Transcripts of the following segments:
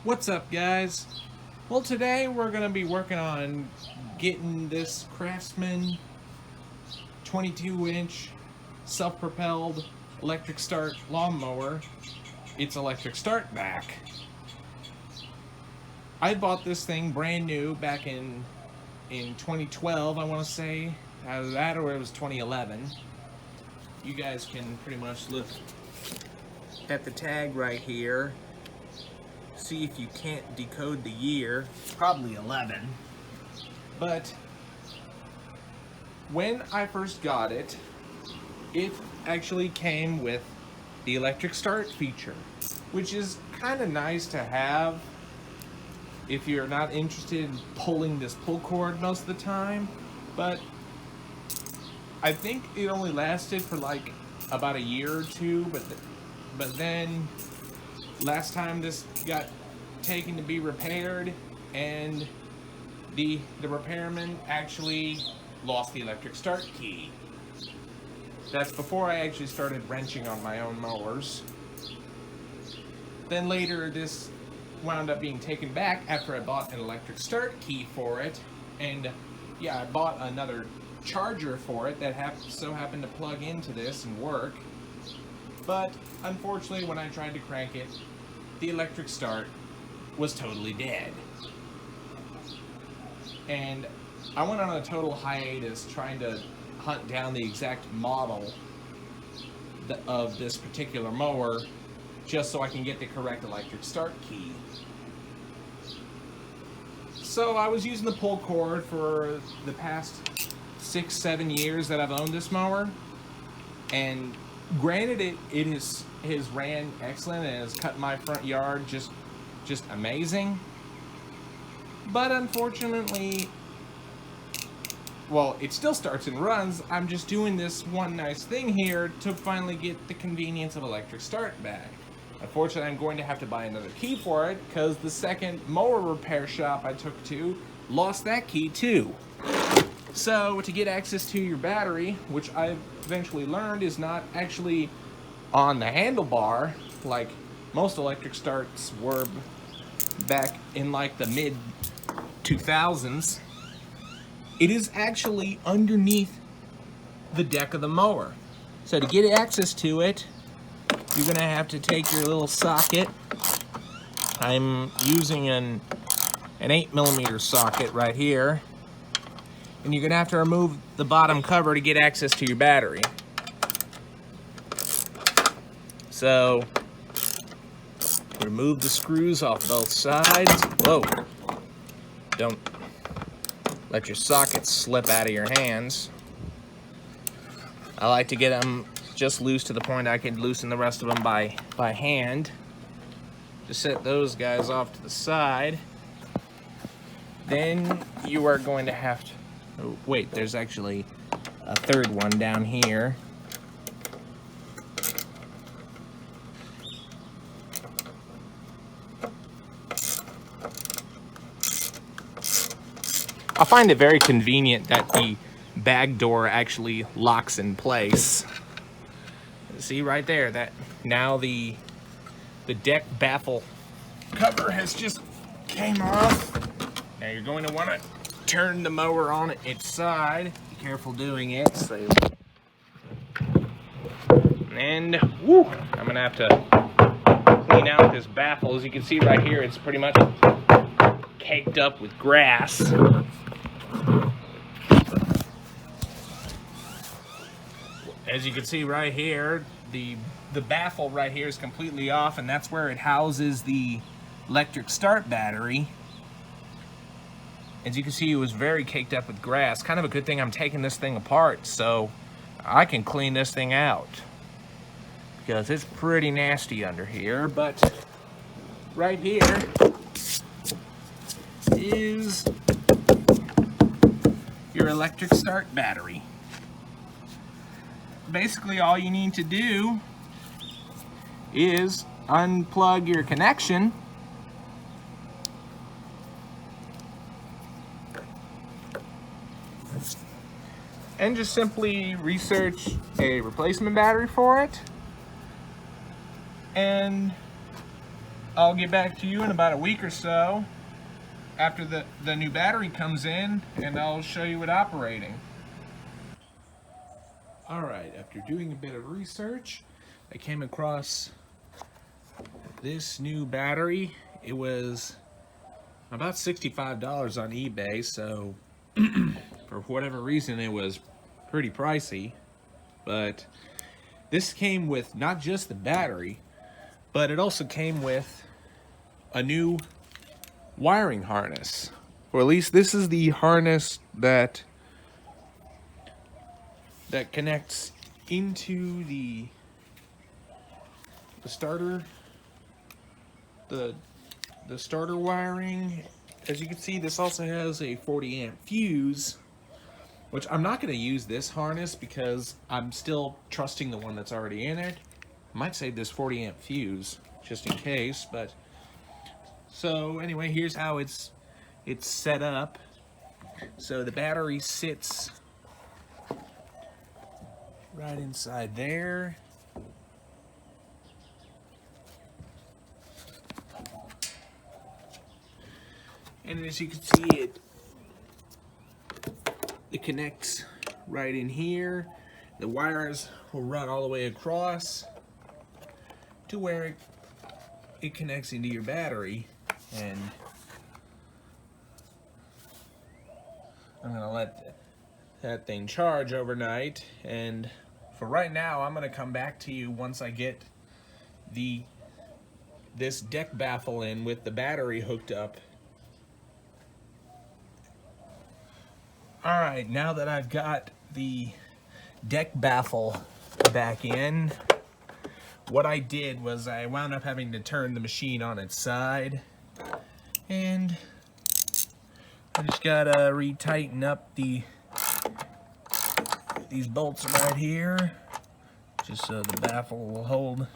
What's up, guys? Well, today we're going to be working on getting this Craftsman 22-inch self-propelled electric start lawnmower, its electric start back. I bought this thing brand new back in 2012, I want to say. Either that or it was 2011. You guys can pretty much look at the tag right here. See if you can't decode the year. Probably 11. But when I first got it, it actually came with the electric start feature, which is kind of nice to have if you're not interested in pulling this pull cord most of the time. But I think it only lasted for like about a year or two, but then last time this got taken to be repaired, and the repairman actually lost the electric start key. That's before I actually started wrenching on my own mowers. Then later this wound up being taken back after I bought an electric start key for it, and yeah, I bought another charger for it that so happened to plug into this and work. But unfortunately, when I tried to crank it, the electric start was totally dead. And I went on a total hiatus trying to hunt down the exact model of this particular mower just so I can get the correct electric start key. So I was using the pull cord for the past 6-7 years that I've owned this mower, and granted it has ran excellent and has cut my front yard just amazing. But unfortunately, well, it still starts and runs. I'm just doing this one nice thing here to finally get the convenience of electric start back. Unfortunately, I'm going to have to buy another key for it because the second mower repair shop I took to lost that key too. So to get access to your battery, which I've eventually learned is not actually on the handlebar like most electric starts were back in like the mid 2000s, it is actually underneath the deck of the mower. So to get access to it, you're gonna have to take your little socket. I'm using an 8mm socket right here, and you're gonna have to remove the bottom cover to get access to your battery. So remove the screws off both sides. Whoa, don't let your sockets slip out of your hands. I like to get them just loose to the point I can loosen the rest of them by hand. Just set those guys off to the side. Then you are going to have to, oh, wait, there's actually a third one down here. I find it very convenient that the bag door actually locks in place. See right there, that now the deck baffle cover has just came off. Now you're going to want to turn the mower on its side. Be careful doing it. So, and woo, I'm gonna have to clean out this baffle. As you can see right here, it's pretty much caked up with grass. As you can see right here, the baffle right here is completely off, and that's where it houses the electric start battery. As you can see, it was very caked up with grass. Kind of a good thing I'm taking this thing apart so I can clean this thing out, because it's pretty nasty under here. But right here is your electric start battery. Basically, all you need to do is unplug your connection and just simply research a replacement battery for it, and I'll get back to you in about a week or so after the new battery comes in, and I'll show you it operating. Alright, after doing a bit of research, I came across this new battery. It was about $65 on eBay, so for whatever reason it was pretty pricey. But this came with not just the battery, but it also came with a new wiring harness. Or at least this is the harness that connects into the starter, the starter wiring. As you can see, this also has a 40 amp fuse, which I'm not going to use this harness because I'm still trusting the one that's already in it. I might save this 40 amp fuse just in case, but so anyway, here's how it's set up. So the battery sits right inside there. And as you can see, it connects right in here. The wires will run all the way across to where it connects into your battery. And I'm gonna let that thing charge overnight, and for right now I'm gonna come back to you once I get this deck baffle in with the battery hooked up. Alright, now that I've got the deck baffle back in, what I did was I wound up having to turn the machine on its side, and I just gotta retighten up these bolts right here, just so the baffle will hold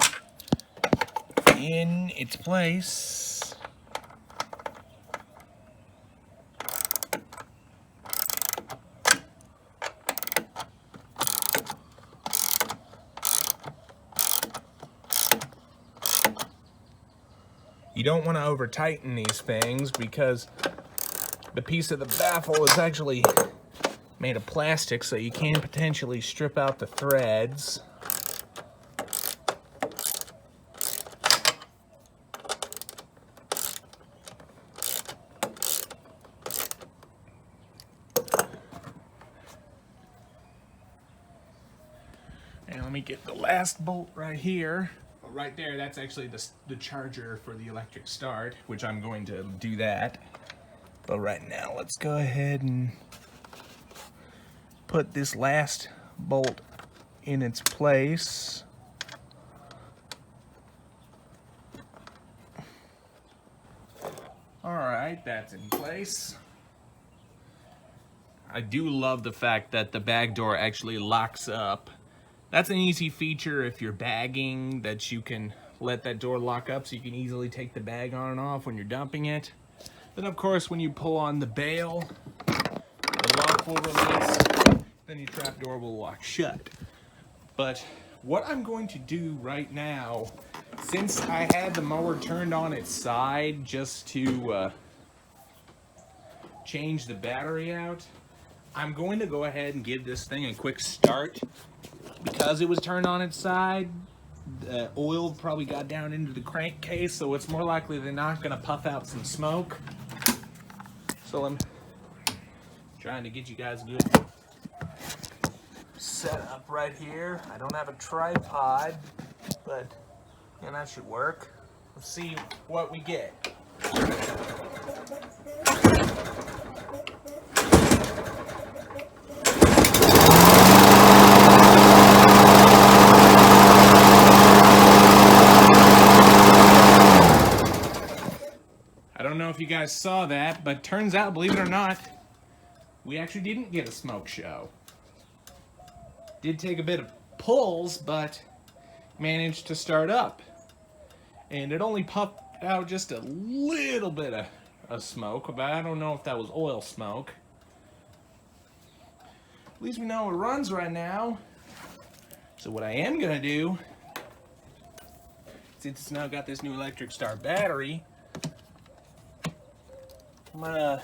in its place. You don't want to over tighten these things because the piece of the baffle is actually made of plastic, so you can potentially strip out the threads. And let me get the last bolt right here. Right there, that's actually the charger for the electric start, which I'm going to do that. But right now, let's go ahead and put this last bolt in its place. Alright, that's in place. I do love the fact that the bag door actually locks up. That's an easy feature if you're bagging, that you can let that door lock up so you can easily take the bag on and off when you're dumping it. Then of course when you pull on the bail, the lock will release, then your trap door will lock shut. But what I'm going to do right now, since I had the mower turned on its side just to change the battery out, I'm going to go ahead and give this thing a quick start. Because it was turned on its side, the oil probably got down into the crankcase, so it's more likely than not going to puff out some smoke. So I'm trying to get you guys good set up right here. I don't have a tripod, but yeah, that should work. Let's see what we get. I don't know if you guys saw that, but turns out, believe it or not, we actually didn't get a smoke show. Did take a bit of pulls, but managed to start up. And it only puffed out just a little bit of smoke, but I don't know if that was oil smoke. At least we know it runs right now. So what I am gonna do since it's now got this new electric start battery, I'm gonna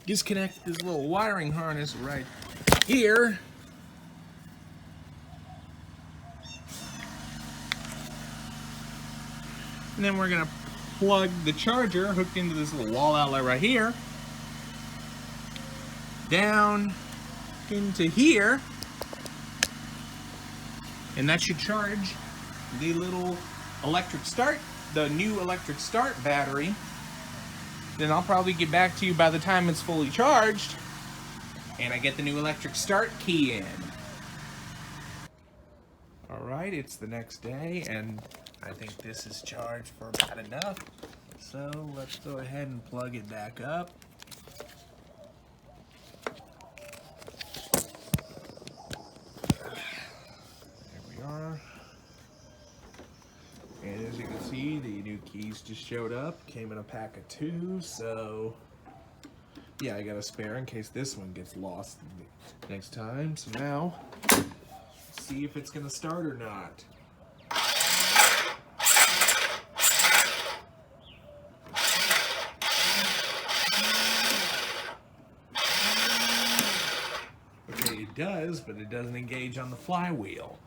disconnect this little wiring harness right here. And then we're gonna plug the charger hooked into this little wall outlet right here down into here, and that should charge the little the new electric start battery. Then I'll probably get back to you by the time it's fully charged and I get the new electric start key in. Alright, it's the next day and I think this is charged for about enough. So let's go ahead and plug it back up. There we are. And as you can see, the new keys just showed up. Came in a pack of 2, so yeah, I got a spare in case this one gets lost next time. So now, let's see if it's gonna start or not. Okay, it does, but it doesn't engage on the flywheel.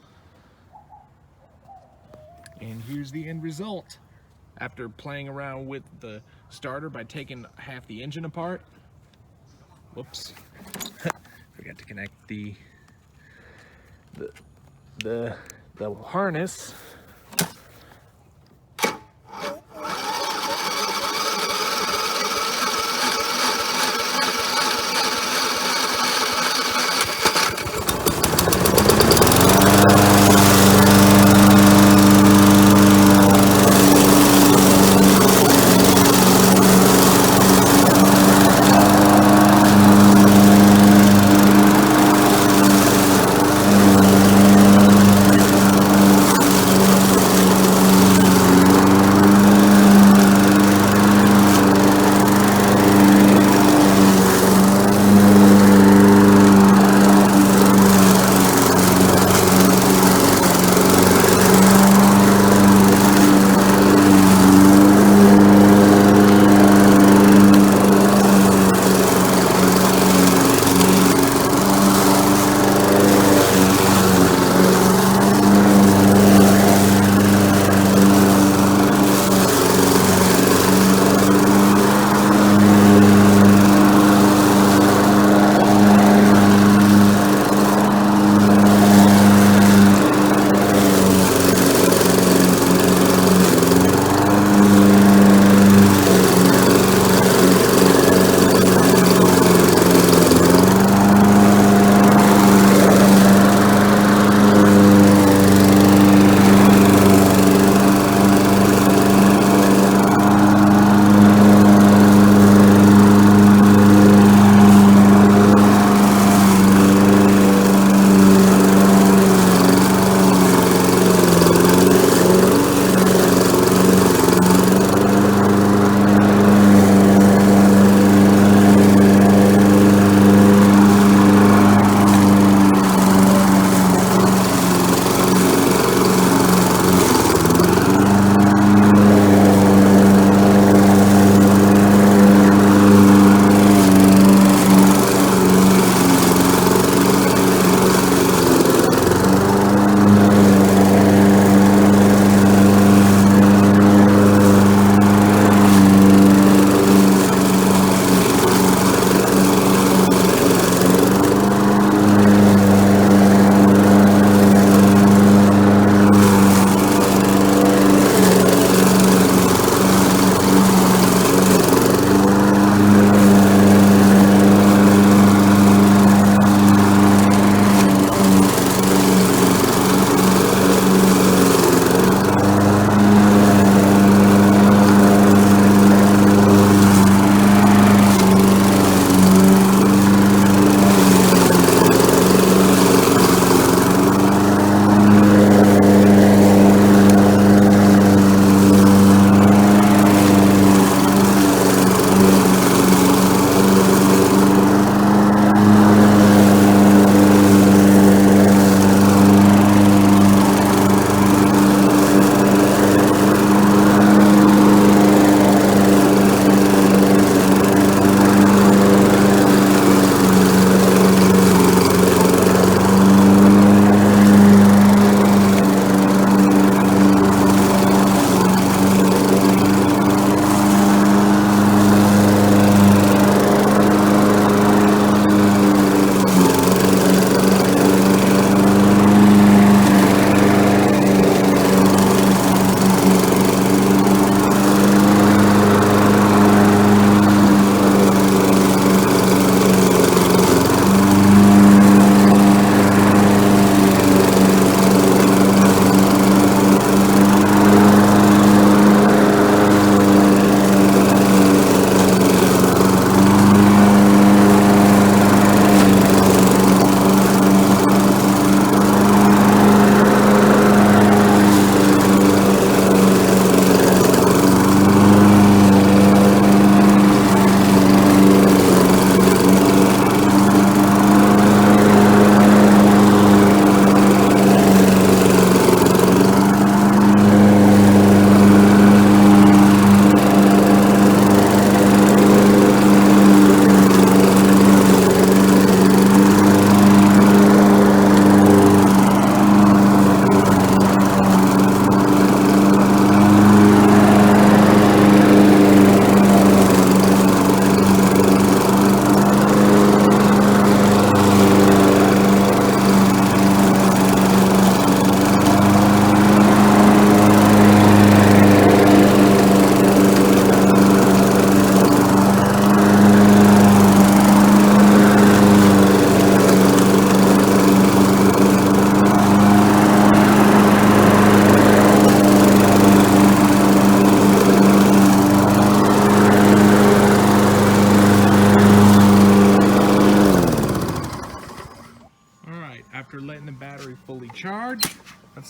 And here's the end result. After playing around with the starter by taking half the engine apart. Whoops. Forgot to connect the harness.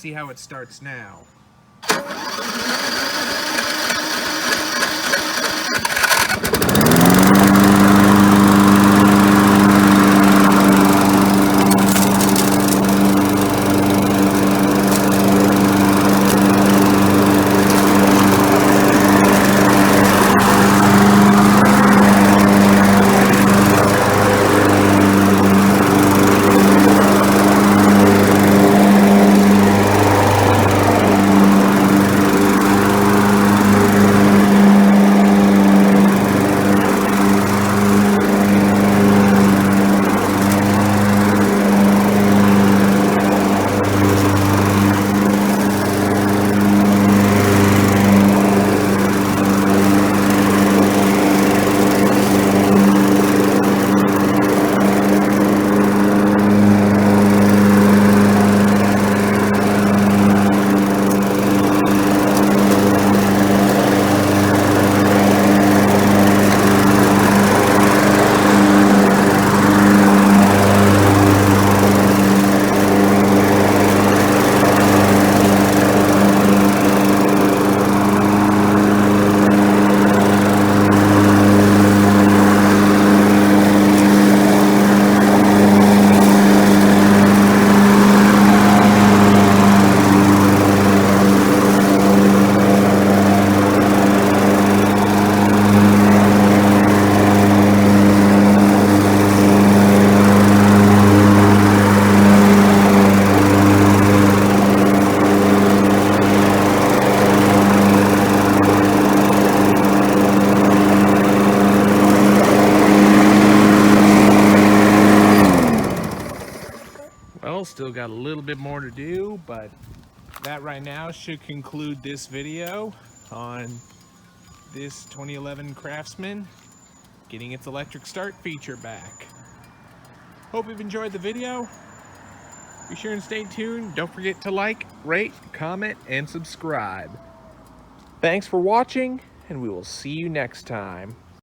see how it starts now. Well, still got a little bit more to do, but that right now should conclude this video on this 2011 Craftsman getting its electric start feature back. Hope you've enjoyed the video. Be sure and stay tuned. Don't forget to like, rate, comment, and subscribe. Thanks for watching, and we will see you next time.